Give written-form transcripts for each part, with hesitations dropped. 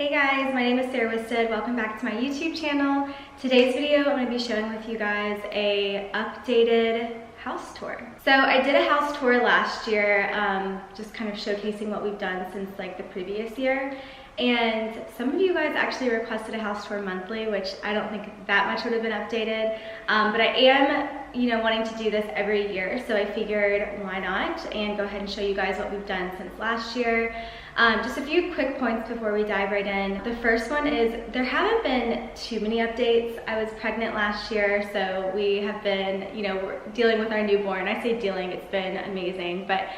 Hey guys, my name is Sarah Wisted. Welcome back to my YouTube channel. Today's video, I'm going to be showing with you guys a updated house tour. So I did a house tour last year, just kind of showcasing what we've done since like the previous year. And some of you guys actually requested a house tour monthly, which I don't think that much would have been updated. But I am, wanting to do this every year. So I figured why not and go ahead and show you guys what we've done since last year. Just a few quick points before we dive right in. The first one is there haven't been too many updates. I was pregnant last year, so we have been, we're dealing with our newborn. I say dealing, it's been amazing, but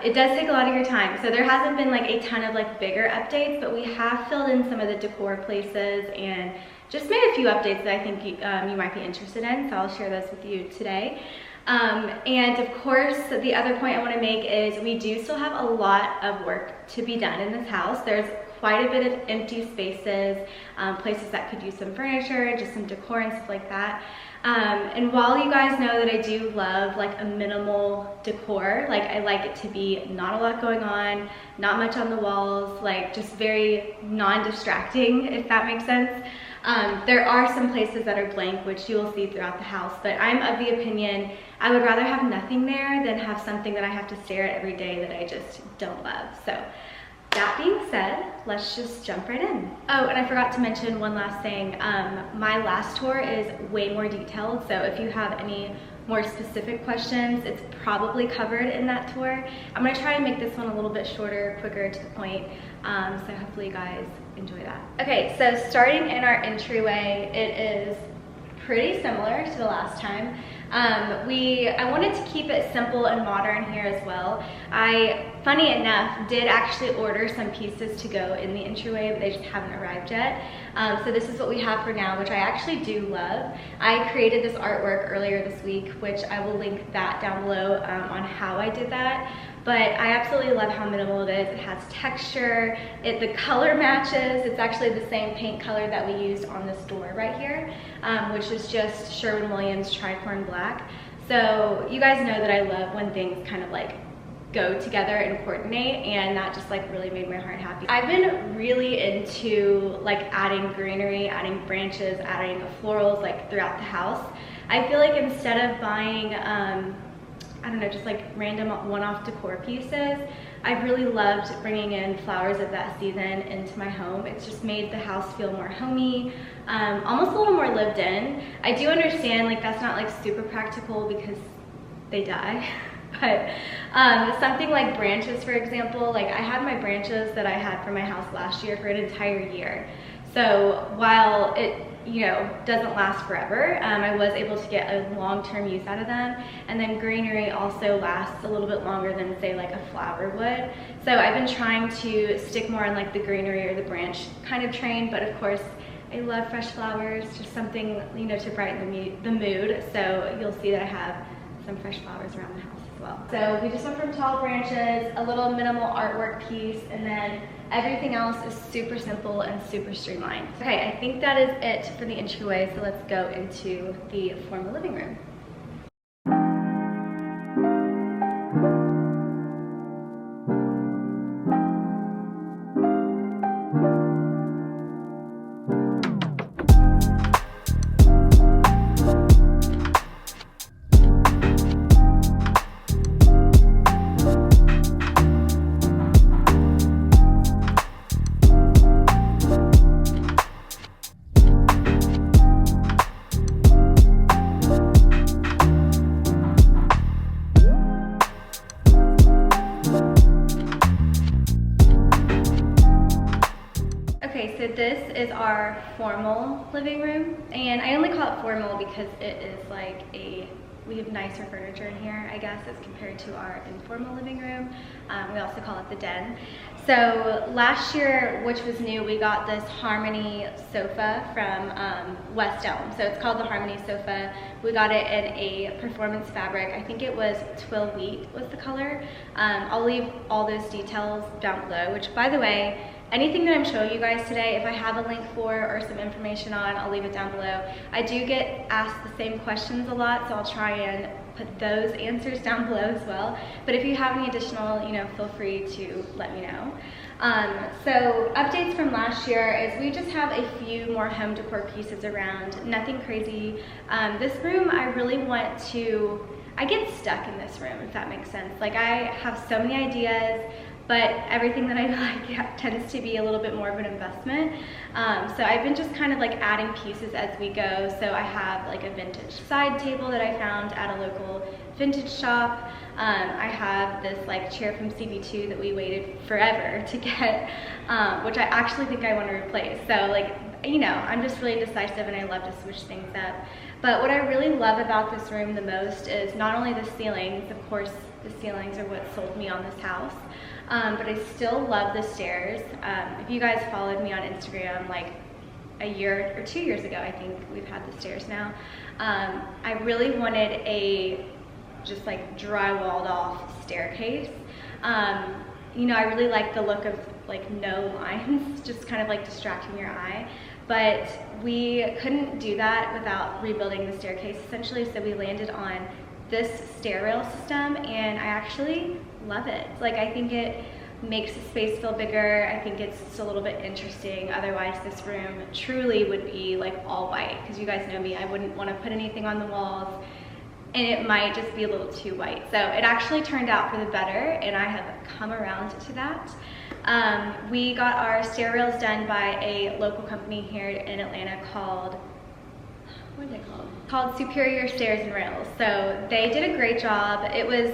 it does take a lot of your time. So there hasn't been like a ton of like bigger updates, but we have filled in some of the decor places and just made a few updates that I think you might be interested in. So I'll share those with you today. And of course, the other point I want to make is we do still have a lot of work to be done in this house. There's quite a bit of empty spaces, places that could use some furniture, just some decor and stuff like that. And while you guys know that I do love like a minimal decor, like I like it to be not a lot going on, not much on the walls, like just very non-distracting, if that makes sense. There are some places that are blank, which you will see throughout the house, but I'm of the opinion I would rather have nothing there than have something that I have to stare at every day that I just don't love. So that being said, let's just jump right in. Oh, and I forgot to mention one last thing. My last tour is way more detailed, so if you have any more specific questions, it's probably covered in that tour. I'm gonna try and make this one a little bit shorter, quicker to the point, so hopefully you guys enjoy that. Okay, so starting in our entryway, it is pretty similar to the last time. I wanted to keep it simple and modern here as well. Funny enough, did actually order some pieces to go in the entryway, but they just haven't arrived yet. So this is what we have for now, which I actually do love. I created this artwork earlier this week, which I will link that down below on how I did that. But I absolutely love how minimal it is. It has texture, the color matches. It's actually the same paint color that we used on this door right here, which is just Sherwin-Williams Tricorn Black. So you guys know that I love when things kind of like go together and coordinate, and that just like really made my heart happy. I've been really into like adding greenery, adding branches, adding florals like throughout the house. I feel like instead of buying I don't know, just like random one-off decor pieces, I've really loved bringing in flowers of that season into my home. It's just made the house feel more homey, almost a little more lived in. I do understand like that's not like super practical because they die. But something like branches, for example, like I had my branches that I had for my house last year for an entire year. So while it doesn't last forever, I was able to get a long-term use out of them. And then greenery also lasts a little bit longer than say like a flower would. So I've been trying to stick more on like the greenery or the branch kind of train, but of course I love fresh flowers, just something to brighten the mood. So you'll see that I have some fresh flowers around the house as well. So we just went from tall branches, a little minimal artwork piece, and then everything else is super simple and super streamlined. Okay, I think that is it for the entryway, so let's go into the formal living room. So this is our formal living room, and I only call it formal because it is like we have nicer furniture in here, I guess, as compared to our informal living room. We also call it the den. So last year, which was new, we got this Harmony sofa from West Elm. So it's called the Harmony sofa. We got it in a performance fabric. I think it was Twill Wheat was the color. I'll leave all those details down below, which by the way, anything that I'm showing you guys today, if I have a link for or some information on, I'll leave it down below. I do get asked the same questions a lot, so I'll try and put those answers down below as well. But if you have any additional, feel free to let me know. So updates from last year is we just have a few more home decor pieces around, nothing crazy. This room I really want to, I get stuck in this room, if that makes sense. Like I have so many ideas, but everything that I like tends to be a little bit more of an investment. So I've been just kind of like adding pieces as we go. So I have like a vintage side table that I found at a local vintage shop. I have this like chair from CB2 that we waited forever to get, which I actually think I want to replace. So like, you know, I'm just really indecisive and I love to switch things up. But what I really love about this room the most is not only the ceilings, of course the ceilings are what sold me on this house, but I still love the stairs. If you guys followed me on Instagram like a year or 2 years ago, I think we've had the stairs now, I really wanted a just like drywalled off staircase. You know, I really like the look of like no lines, just kind of like distracting your eye. But we couldn't do that without rebuilding the staircase essentially, so we landed on this stair rail system and I actually love it. Like I think it makes the space feel bigger. I think it's just a little bit interesting. Otherwise this room truly would be like all white, because you guys know me, I wouldn't want to put anything on the walls and it might just be a little too white. So it actually turned out for the better and I have come around to that. We got our stair rails done by a local company here in Atlanta called, what are they called? Called Superior Stairs and Rails. So they did a great job. It was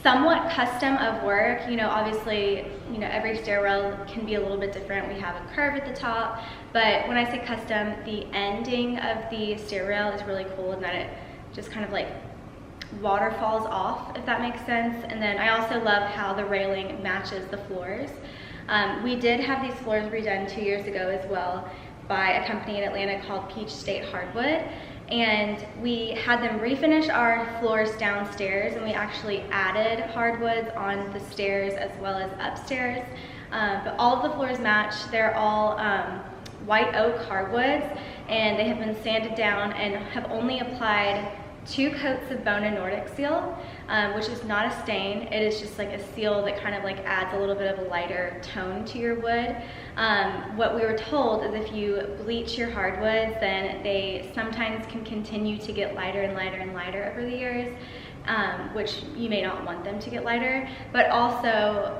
somewhat custom of work. You know, obviously, you know, every stair rail can be a little bit different. We have a curve at the top, but when I say custom, the ending of the stair rail is really cool in that it just kind of like waterfalls off, if that makes sense. And then I also love how the railing matches the floors. We did have these floors redone 2 years ago as well by a company in Atlanta called Peach State Hardwood, and we had them refinish our floors downstairs, and we actually added hardwoods on the stairs as well as upstairs. But all of the floors match. They're all white oak hardwoods, and they have been sanded down and have only applied 2 coats of Bona Nordic seal, which is not a stain. It is just like a seal that kind of like adds a little bit of a lighter tone to your wood. What we were told is if you bleach your hardwoods, then they sometimes can continue to get lighter and lighter and lighter over the years, which you may not want them to get lighter, but also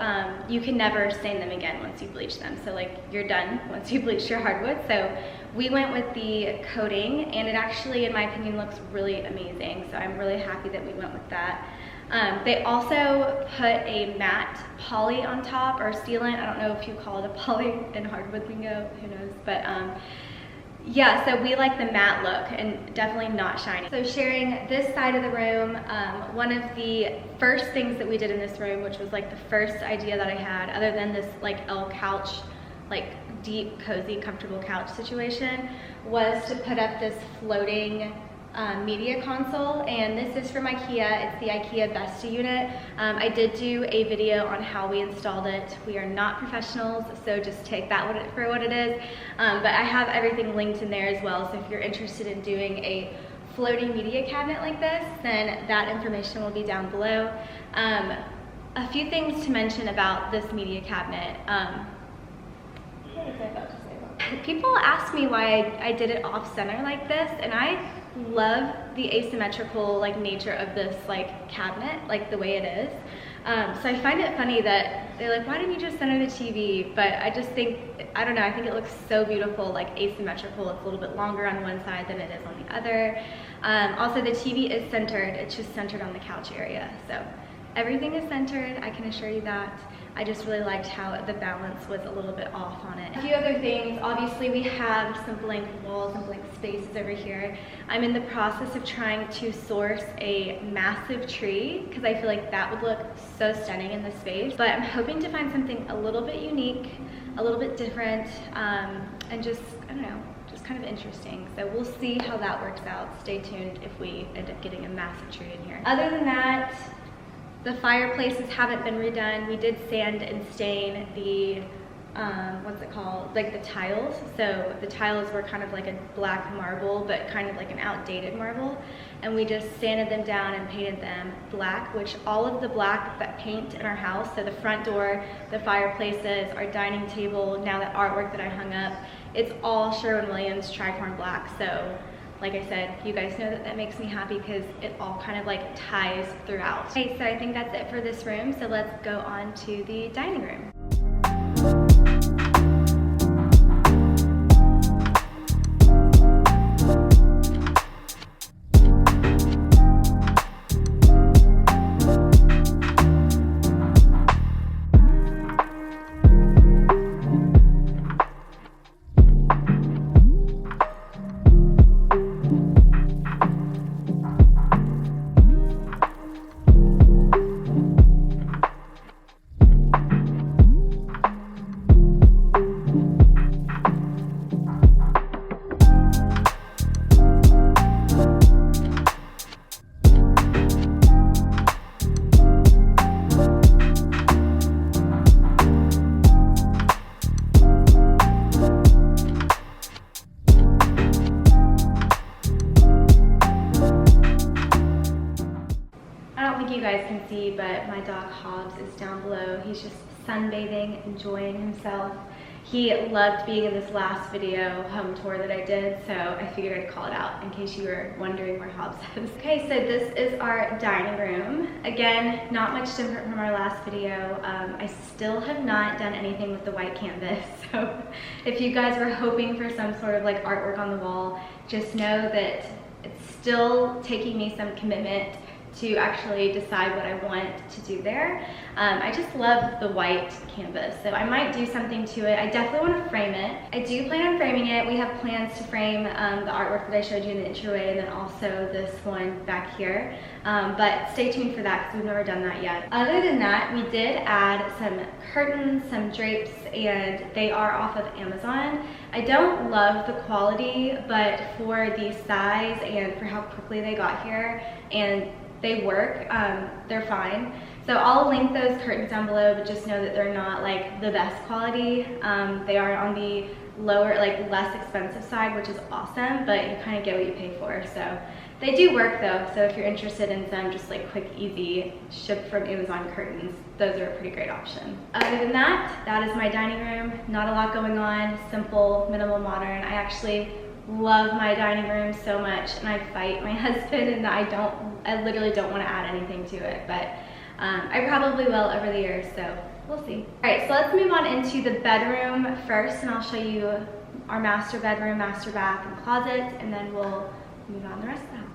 you can never stain them again once you bleach them. So like you're done once you bleach your hardwood. So we went with the coating and it actually, in my opinion, looks really amazing. So I'm really happy that we went with that. They also put a matte poly on top, or sealant. I don't know if you call it a poly in hardwood lingo, who knows, but yeah, so we like the matte look and definitely not shiny. So sharing this side of the room, one of the first things that we did in this room, which was like the first idea that I had, other than this like L couch, like deep, cozy, comfortable couch situation, was to put up this floating media console, and this is from IKEA. It's the IKEA Vesta unit. I did do a video on how we installed it. We are not professionals, so just take that for what it is. But I have everything linked in there as well, so if you're interested in doing a floating media cabinet like this, then that information will be down below. A few things to mention about this media cabinet. What was I about to say about that? People ask me why I did it off center like this, and I love the asymmetrical like nature of this like cabinet, like the way it is. So I find it funny that they're like, why didn't you just center the TV? But I just think, I don't know, I think it looks so beautiful, like asymmetrical. It's a little bit longer on one side than it is on the other. Also the TV is centered, it's just centered on the couch area. So everything is centered, I can assure you that. I just really liked how the balance was a little bit off on it. A few other things, obviously we have some blank walls and blank spaces over here. I'm in the process of trying to source a massive tree because I feel like that would look so stunning in this space. But I'm hoping to find something a little bit unique, a little bit different, and just, I don't know, just kind of interesting. So we'll see how that works out. Stay tuned if we end up getting a massive tree in here. Other than that, the fireplaces haven't been redone. We did sand and stain the what's it called, like the tiles. So the tiles were kind of like a black marble, but kind of like an outdated marble, and we just sanded them down and painted them black, which all of the black that paint in our house, so the front door, the fireplaces, our dining table, now that artwork that I hung up, it's all Sherwin-Williams tricorn black. So like I said, you guys know that that makes me happy because it all kind of like ties throughout. Okay, so I think that's it for this room. So let's go on to the dining room. You guys can see, but my dog Hobbs is down below. He's just sunbathing, enjoying himself. He loved being in this last video home tour that I did, so I figured I'd call it out in case you were wondering where Hobbs is. Okay, so this is our dining room. Again, not much different from our last video. I still have not done anything with the white canvas, so if you guys were hoping for some sort of like artwork on the wall, just know that it's still taking me some commitment to actually decide what I want to do there. I just love the white canvas, so I might do something to it. I definitely want to frame it. I do plan on framing it. We have plans to frame the artwork that I showed you in the entryway, and then also this one back here. But stay tuned for that because we've never done that yet. Other than that, we did add some curtains, some drapes, and they are off of Amazon. I don't love the quality, but for the size and for how quickly they got here, and they work, they're fine. So I'll link those curtains down below, but just know that they're not like the best quality. They are on the lower, like less expensive side, which is awesome, but you kind of get what you pay for. So they do work though, so if you're interested in some just like quick, easy, ship from Amazon curtains, those are a pretty great option. Other than that, that is my dining room. Not a lot going on, simple, minimal, modern. I actually love my dining room so much, and I fight my husband and I literally don't want to add anything to it, but I probably will over the years, so we'll see. All right, so let's move on into the bedroom first, and I'll show you our master bedroom, master bath, and closet, and then we'll move on the rest of the house.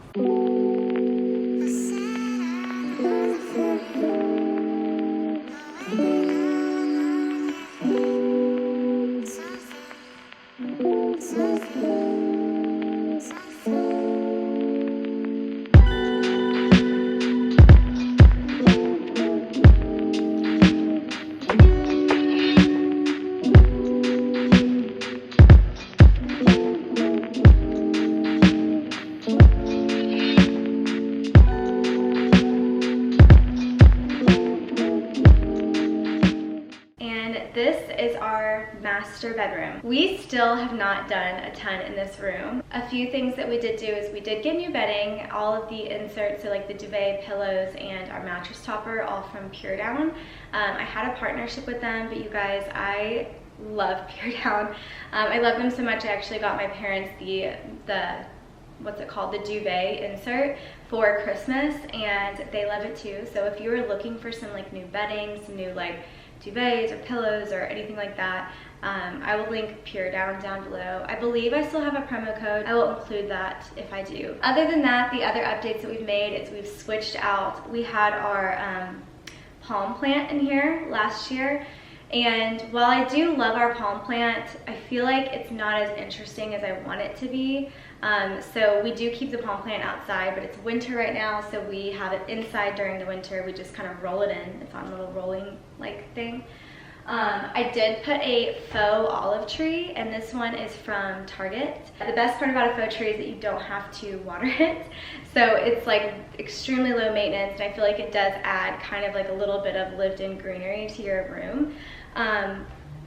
This is our master bedroom. We still have not done a ton in this room. A few things that we did do is we did get new bedding, all of the inserts, so like the duvet, pillows, and our mattress topper, all from Pure Down. I had a partnership with them, but you guys, I love Pure Down. I love them so much, I actually got my parents the what's it called, the duvet insert for Christmas, and they love it too. So if you were looking for some like new bedding, some new like duvets or pillows or anything like that, I will link Pure Down below. I believe I still have a promo code. I will include that if I do. Other than that, the other updates that we've made is we've switched out. We had our palm plant in here last year, and while I do love our palm plant, I feel like it's not as interesting as I want it to be. So we do keep the palm plant outside, but it's winter right now, so we have it inside during the winter. We just kind of roll it in. It's on a little rolling like thing. I did put a faux olive tree, and this one is from Target. The best part about a faux tree is that you don't have to water it. So it's like extremely low maintenance, and I feel like it does add kind of like a little bit of lived-in greenery to your room.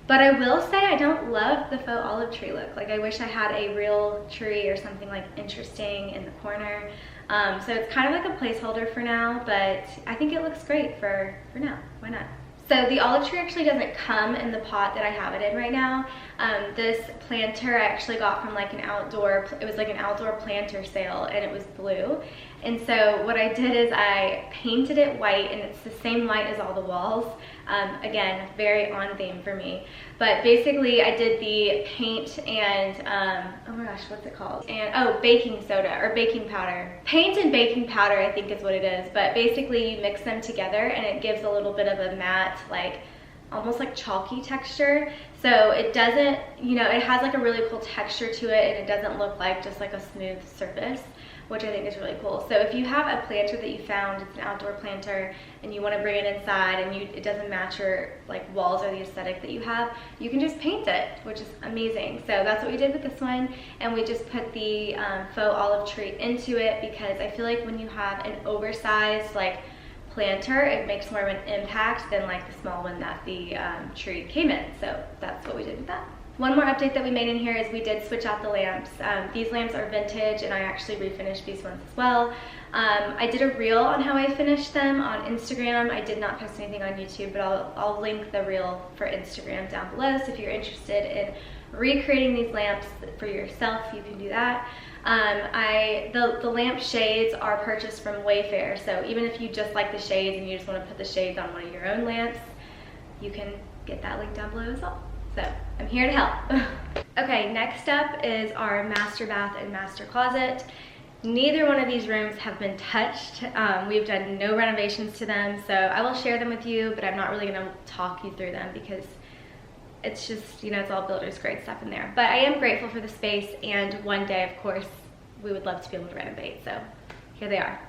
But I will say I don't love the faux olive tree look. Like, I wish I had a real tree or something like interesting in the corner. So it's kind of like a placeholder for now, but I think it looks great for now. Why not? So the olive tree actually doesn't come in the pot that I have it in right now. This planter I actually got from like an outdoor, it was like an outdoor planter sale, and it was blue. And so what I did is I painted it white, and it's the same white as all the walls. Again, very on theme for me. But basically I did the paint and, oh my gosh, what's it called? And, oh, baking soda or baking powder. Paint and baking powder, I think is what it is. But basically you mix them together and it gives a little bit of a matte, like, almost like chalky texture. So it doesn't, you know, it has like a really cool texture to it, and it doesn't look like just like a smooth surface, which I think is really cool. So if you have a planter that you found, it's an outdoor planter, and you want to bring it inside and it doesn't match your like walls or the aesthetic that you have, you can just paint it, which is amazing. So that's what we did with this one, and we just put the faux olive tree into it because I feel like when you have an oversized like planter, it makes more of an impact than like the small one that the tree came in. So that's what we did with that. One more update that we made in here is we did switch out the lamps. These lamps are vintage, and I actually refinished these ones as well. I did a reel on how I finished them on Instagram. I did not post anything on YouTube, but I'll link the reel for Instagram down below. So if you're interested in recreating these lamps for yourself, you can do that. The lamp shades are purchased from Wayfair, so even if you just like the shades and you just want to put the shades on one of your own lamps, you can get that link down below as well. So I'm here to help. Okay, next up is our master bath and master closet. Neither one of these rooms have been touched. We've done no renovations to them, so I will share them with you, but I'm not really going to talk you through them because it's just, you know, it's all builder's grade stuff in there. But I am grateful for the space, and one day, of course, we would love to be able to renovate. So here they are.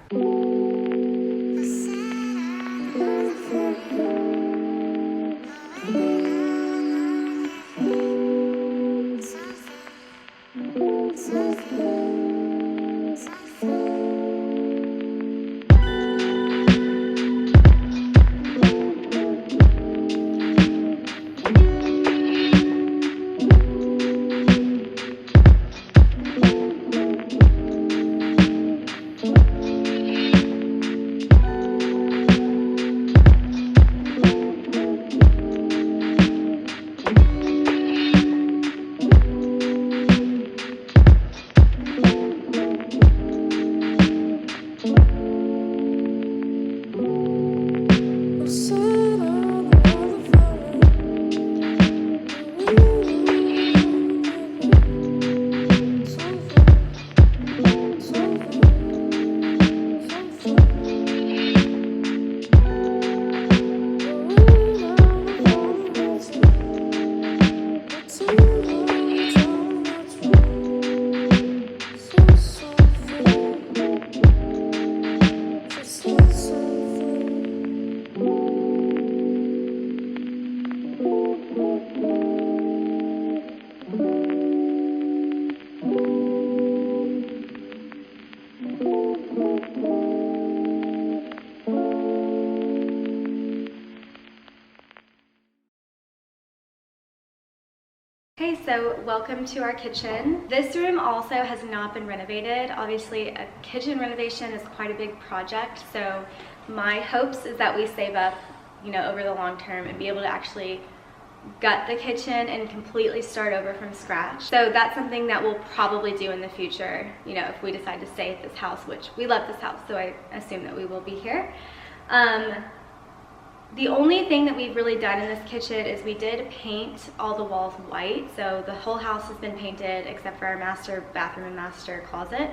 Okay, so welcome to our kitchen. This room also has not been renovated. Obviously, a kitchen renovation is quite a big project, so my hopes is that we save up, you know, over the long term and be able to actually gut the kitchen and completely start over from scratch. So that's something that we'll probably do in the future, you know, if we decide to stay at this house, which we love this house, so I assume that we will be here. The only thing that we've really done in this kitchen is we did paint all the walls white. So the whole house has been painted except for our master bathroom and master closet.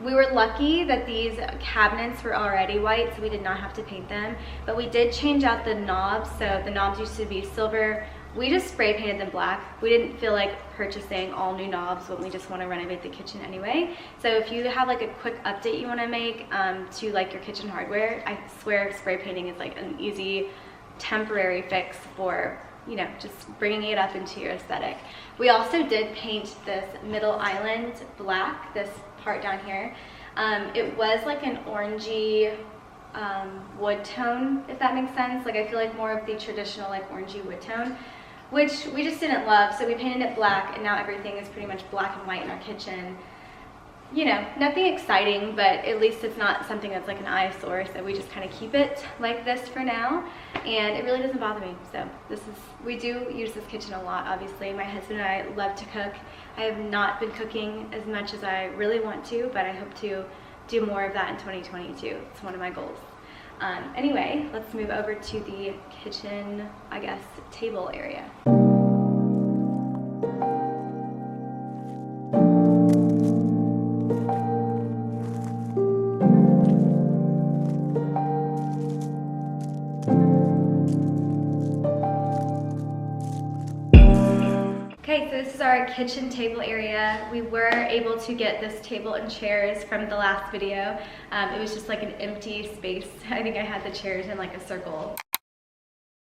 We were lucky that these cabinets were already white, so we did not have to paint them. But we did change out the knobs. So the knobs used to be silver. We just spray painted them black. We didn't feel like purchasing all new knobs when we just want to renovate the kitchen anyway. So if you have like a quick update you want to make to like your kitchen hardware, I swear spray painting is like an easy temporary fix for, you know, just bringing it up into your aesthetic. We also did paint this middle island black, this part down here. It was like an orangey wood tone, if that makes sense. Like I feel like more of the traditional like orangey wood tone. which we just didn't love. So we painted it black, and now everything is pretty much black and white in our kitchen. You know, nothing exciting, but at least it's not something that's like an eyesore, so we just kind of keep it like this for now, and it really doesn't bother me. So we do use this kitchen a lot, obviously. My husband and I love to cook. I have not been cooking as much as I really want to, but I hope to do more of that in 2022. It's one of my goals. Anyway, let's move over to the kitchen, I guess, table area. Okay, so this is our kitchen table area. We were able to get this table and chairs from the last video. It was just like an empty space. I think I had the chairs in like a circle.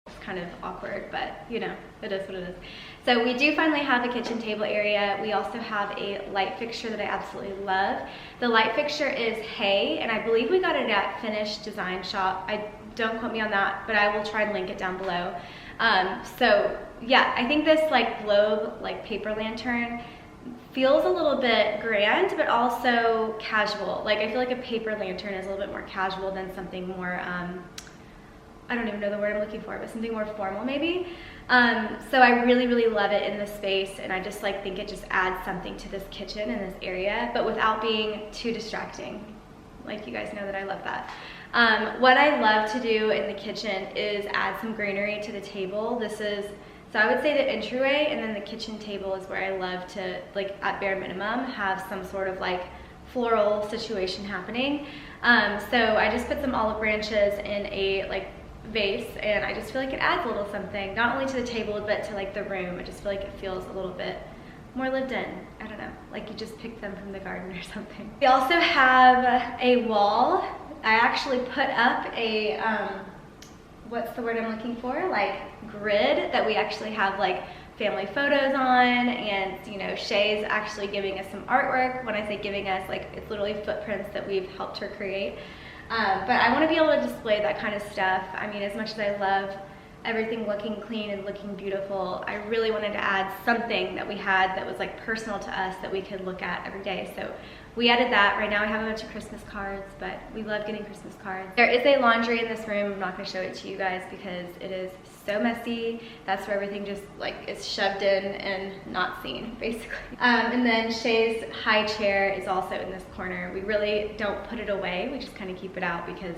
It's kind of awkward, but you know, it is what it is. So we do finally have a kitchen table area. We also have a light fixture that I absolutely love. The light fixture is hay, and I believe we got it at Finished Design Shop. Don't quote me on that, but I will try and link it down below. So yeah, I think this like globe, like paper lantern feels a little bit grand, but also casual. Like I feel like a paper lantern is a little bit more casual than something more, I don't even know the word I'm looking for, but something more formal maybe. So I really, really love it in this space, and I just like think it just adds something to this kitchen and this area, but without being too distracting. Like you guys know that I love that. What I love to do in the kitchen is add some greenery to the table. So I would say the entryway, and then the kitchen table is where I love to, like at bare minimum, have some sort of like floral situation happening. So I just put some olive branches in a like vase, and I just feel like it adds a little something, not only to the table, but to like the room. I just feel like it feels a little bit more lived in. I don't know, like you just picked them from the garden or something. We also have a wall. I actually put up a, what's the word I'm looking for? Like grid that we actually have like family photos on, and you know, Shay's actually giving us some artwork. When I say giving us, like it's literally footprints that we've helped her create. But I want to be able to display that kind of stuff. I mean, as much as I love everything looking clean and looking beautiful, I really wanted to add something that we had that was like personal to us that we could look at every day. So we added that. Right now I have a bunch of Christmas cards, but we love getting Christmas cards. There is a laundry in this room. I'm not going to show it to you guys because it is so messy. That's where everything just like is shoved in and not seen, basically. And then Shay's high chair is also in this corner. We really don't put it away. We just kind of keep it out because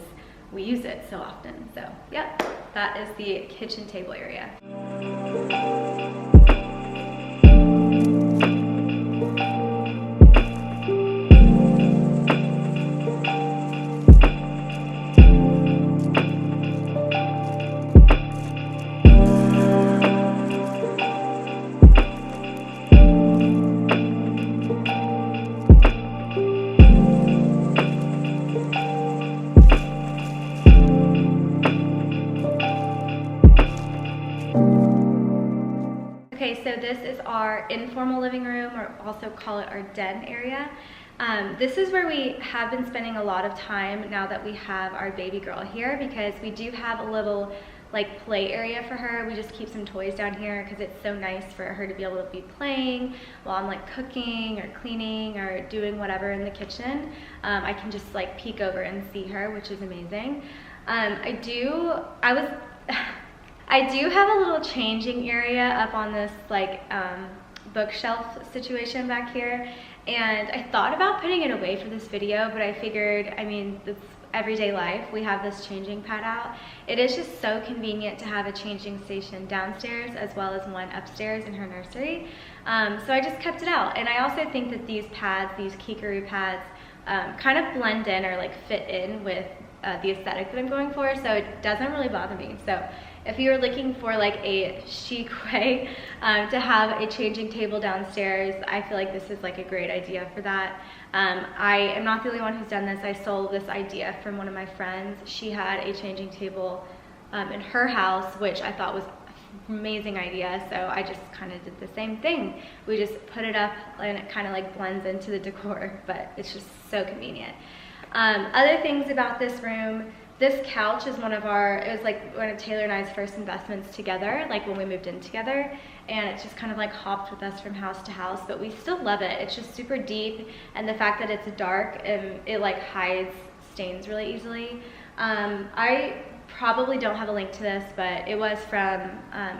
we use it so often. So yep, that is the kitchen table area. Okay, so this is our informal living room, or also call it our den area. This is where we have been spending a lot of time now that we have our baby girl here, because we do have a little like play area for her. We just keep some toys down here because it's so nice for her to be able to be playing while I'm like cooking or cleaning or doing whatever in the kitchen. I can just like peek over and see her, which is amazing. I do have a little changing area up on this like bookshelf situation back here, and I thought about putting it away for this video, but I figured, I mean, it's everyday life. We have this changing pad out. It is just so convenient to have a changing station downstairs as well as one upstairs in her nursery. So I just kept it out, and I also think that these pads, these kikaroo pads, kind of blend in or like fit in with the aesthetic that I'm going for, so it doesn't really bother me. So if you're looking for like a chic way to have a changing table downstairs, I feel like this is like a great idea for that. I am not the only one who's done this. I stole this idea from one of my friends. She had a changing table in her house, which I thought was an amazing idea, so I just kind of did the same thing. We just put it up and it kind of like blends into the decor, but it's just so convenient. Other things about this room, This couch is one of Taylor and I's first investments together, like when we moved in together, and it's just kind of like hopped with us from house to house, but we still love it. It's just super deep, and the fact that it's dark, it like hides stains really easily. I probably don't have a link to this, but it was from,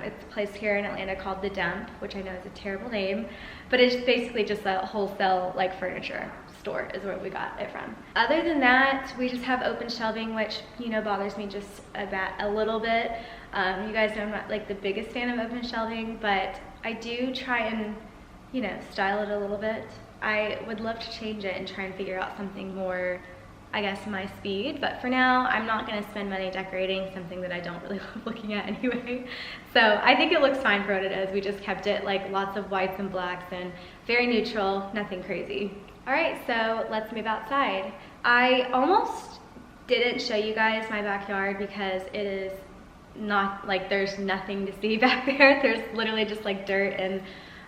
it's a place here in Atlanta called The Dump, which I know is a terrible name, but it's basically just a wholesale like furniture store is where we got it from. Other than that, we just have open shelving, which, you know, bothers me just a little bit. You guys know I'm not like the biggest fan of open shelving, but I do try and, you know, style it a little bit. I would love to change it and try and figure out something more, I guess, my speed, but for now I'm not going to spend money decorating something that I don't really love looking at anyway. So I think it looks fine for what it is. We just kept it like lots of whites and blacks and very neutral, nothing crazy. All right, so let's move outside. I almost didn't show you guys my backyard because it is not like, there's nothing to see back there. There's literally just like dirt and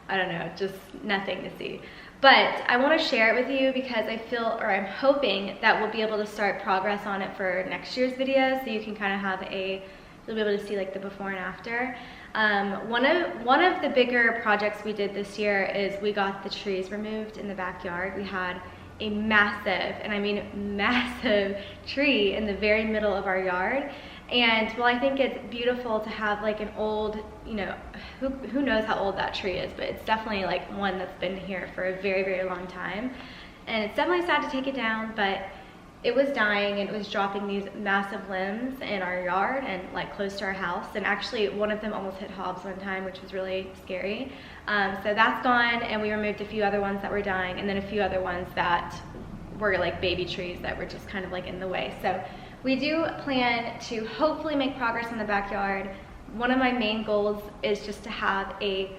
I don't know, just nothing to see. But I want to share it with you because I feel, or I'm hoping that we'll be able to start progress on it for next year's video, so you can kind of have you'll be able to see like the before and after. One of the bigger projects we did this year is we got the trees removed in the backyard. We had a massive, and I mean massive, tree in the very middle of our yard. And well, I think it's beautiful to have like an old, you know, who knows how old that tree is, but it's definitely like one that's been here for a very, very long time. And it's definitely sad to take it down, but it was dying and it was dropping these massive limbs in our yard and like close to our house. And actually one of them almost hit Hobbs one time, which was really scary. So that's gone, and we removed a few other ones that were dying, and then a few other ones that were like baby trees that were just kind of like in the way. So we do plan to hopefully make progress in the backyard. One of my main goals is just to have a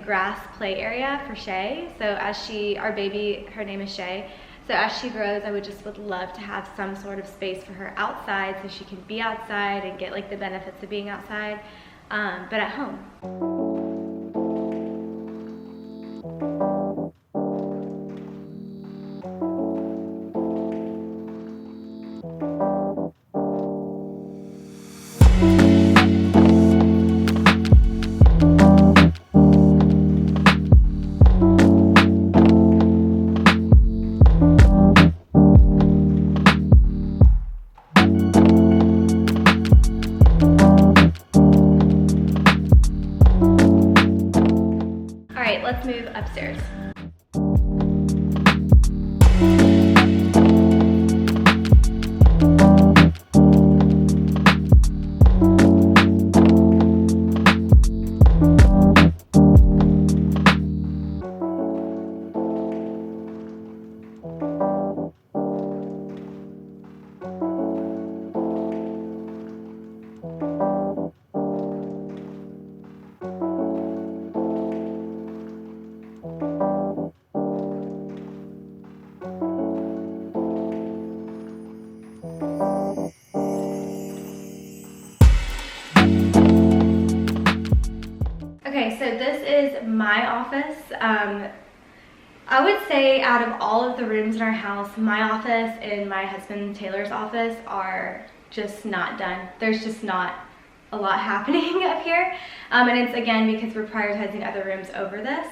grass play area for Shay. So as our baby, her name is Shay. So as she grows, I would love to have some sort of space for her outside so she can be outside and get like the benefits of being outside, but at home. Let's move upstairs. Okay, so this is my office. I would say out of all of the rooms in our house, my office and my husband Taylor's office are just not done. There's just not a lot happening up here. And it's again because we're prioritizing other rooms over this.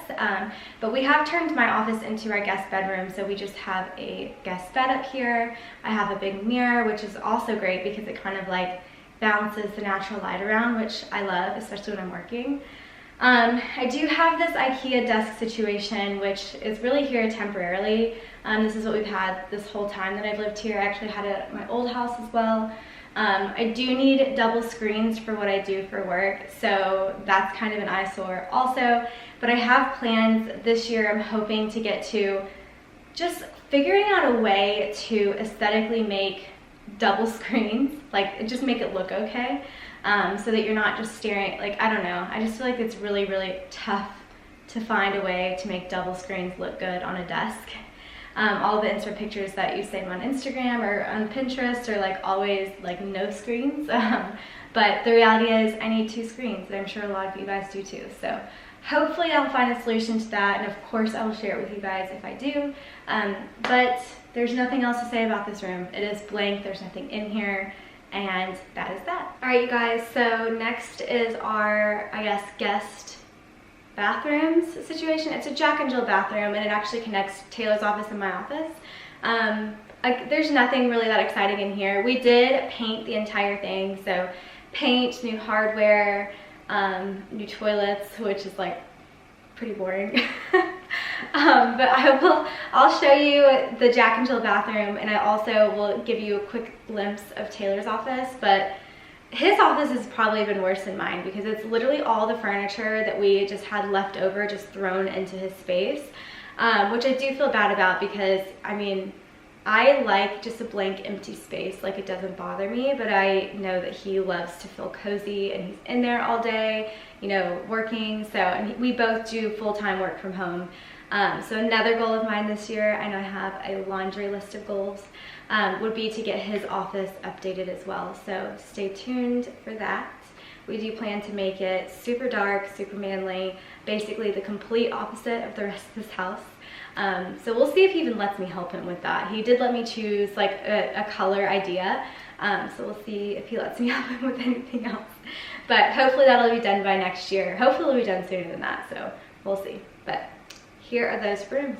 But we have turned my office into our guest bedroom, so we just have a guest bed up here. I have a big mirror, which is also great because it kind of like bounces the natural light around, which I love, especially when I'm working. I do have this IKEA desk situation, which is really here temporarily. This is what we've had this whole time that I've lived here. I actually had it at my old house as well. I do need double screens for what I do for work, so that's kind of an eyesore also. But I have plans this year. I'm hoping to get to just figuring out a way to aesthetically make double screens, like just make it look okay. So that you're not just staring, like, I don't know, I just feel like it's really, really tough to find a way to make double screens look good on a desk. All the Insta pictures that you save on Instagram or on Pinterest are like always like no screens, but the reality is I need 2 screens, and I'm sure a lot of you guys do too. So hopefully I'll find a solution to that, and of course I will share it with you guys if I do. But there's nothing else to say about this room. It is blank, there's nothing in here, and that is that. All right, you guys, so next is our, I guess, guest bathrooms situation. It's a Jack and Jill bathroom, and it actually connects Taylor's office and my office. There's nothing really that exciting in here. We did paint the entire thing, so paint, new hardware, new toilets, which is like pretty boring. But I'll show you the Jack and Jill bathroom, and I also will give you a quick glimpse of Taylor's office. But his office has probably been worse than mine because it's literally all the furniture that we just had left over just thrown into his space, which I do feel bad about because, I mean, I like just a blank empty space, like it doesn't bother me, but I know that he loves to feel cozy and he's in there all day, you know, working. So, and we both do full-time work from home. So another goal of mine this year, I know I have a laundry list of goals, would be to get his office updated as well. So stay tuned for that. We do plan to make it super dark, super manly, basically the complete opposite of the rest of this house. So we'll see if he even lets me help him with that. He did let me choose like a color idea. So we'll see if he lets me help him with anything else. But hopefully that'll be done by next year. Hopefully it'll be done sooner than that, so we'll see. But here are those rooms.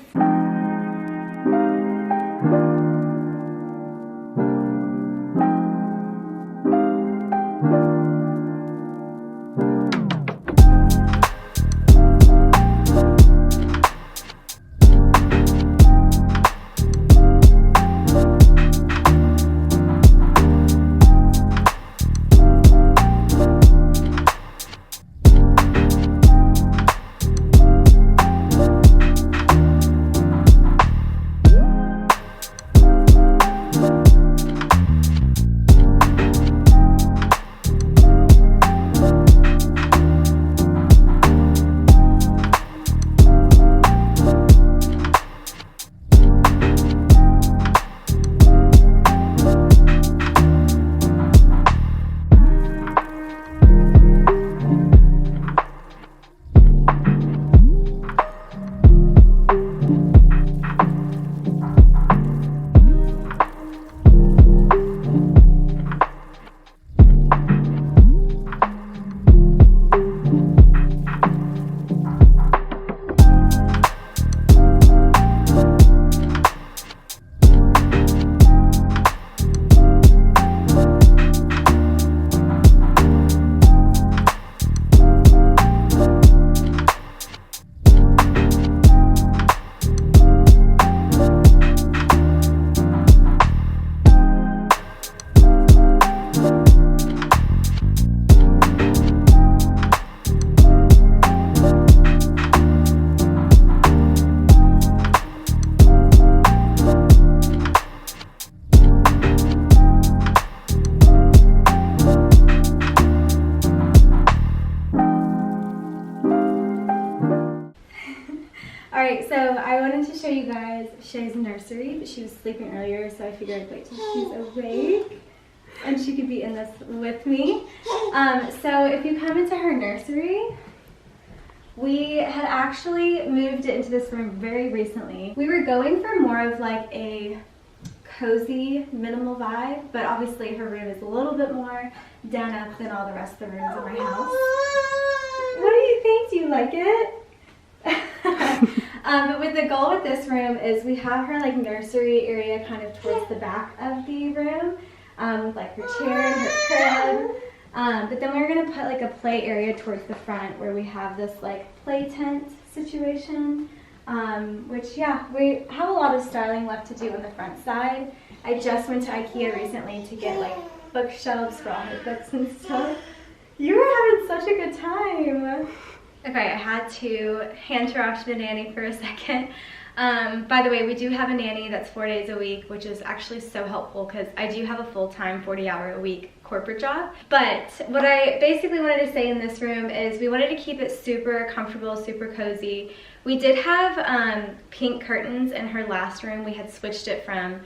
Alright, so I wanted to show you guys Shay's nursery, but she was sleeping earlier, so I figured I'd wait till she's awake and she could be in this with me. So if you come into her nursery, we had actually moved it into this room very recently. We were going for more of like a cozy, minimal vibe, but obviously her room is a little bit more done up than all the rest of the rooms in my house. What do you think? Do you like it? But with the goal with this room is we have her like nursery area kind of towards the back of the room, with like her chair and her crib. But then we're gonna put like a play area towards the front where we have this like play tent situation. Which yeah, we have a lot of styling left to do on the front side. I just went to IKEA recently to get like bookshelves for all her books and stuff. You were having such a good time. Okay, I had to hand her off to the nanny for a second. By the way, we do have a nanny that's 4 days a week, which is actually so helpful because I do have a full-time 40-hour-a-week corporate job. But what I basically wanted to say in this room is we wanted to keep it super comfortable, super cozy. We did have pink curtains in her last room. We had switched it from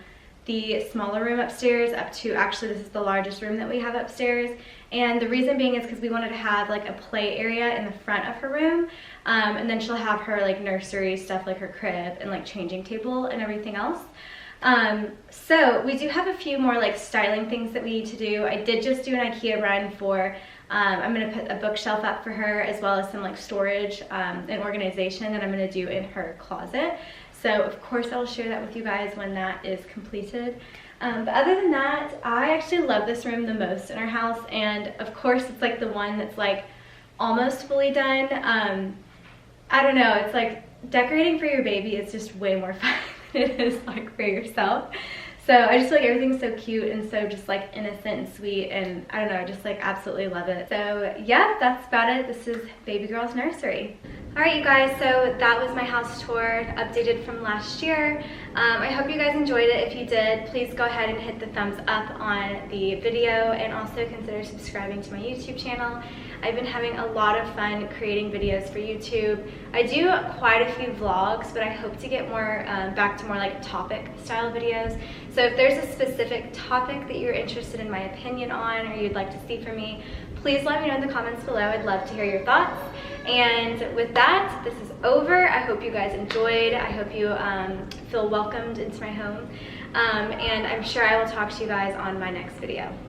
the smaller room upstairs up to, actually this is the largest room that we have upstairs. And the reason being is because we wanted to have like a play area in the front of her room. And then she'll have her like nursery stuff, like her crib and like changing table and everything else. So we do have a few more like styling things that we need to do. I did just do an IKEA run for, I'm gonna put a bookshelf up for her, as well as some like storage and organization that I'm gonna do in her closet. So of course I'll share that with you guys when that is completed. But other than that, I actually love this room the most in our house, and of course it's like the one that's like almost fully done. I don't know, it's like decorating for your baby is just way more fun than it is like for yourself. So I just feel like everything's so cute and so just like innocent and sweet, and I don't know, I just like absolutely love it. So yeah, that's about it. This is baby girl's nursery. Alright you guys, so that was my house tour updated from last year. I hope you guys enjoyed it. If you did, please go ahead and hit the thumbs up on the video, and also consider subscribing to my YouTube channel. I've been having a lot of fun creating videos for YouTube. I do quite a few vlogs, but I hope to get more back to more like topic style videos. So if there's a specific topic that you're interested in my opinion on, or you'd like to see from me, please let me know in the comments below. I'd love to hear your thoughts. And with that, this is over. I hope you guys enjoyed. I hope you feel welcomed into my home. And I'm sure I will talk to you guys on my next video.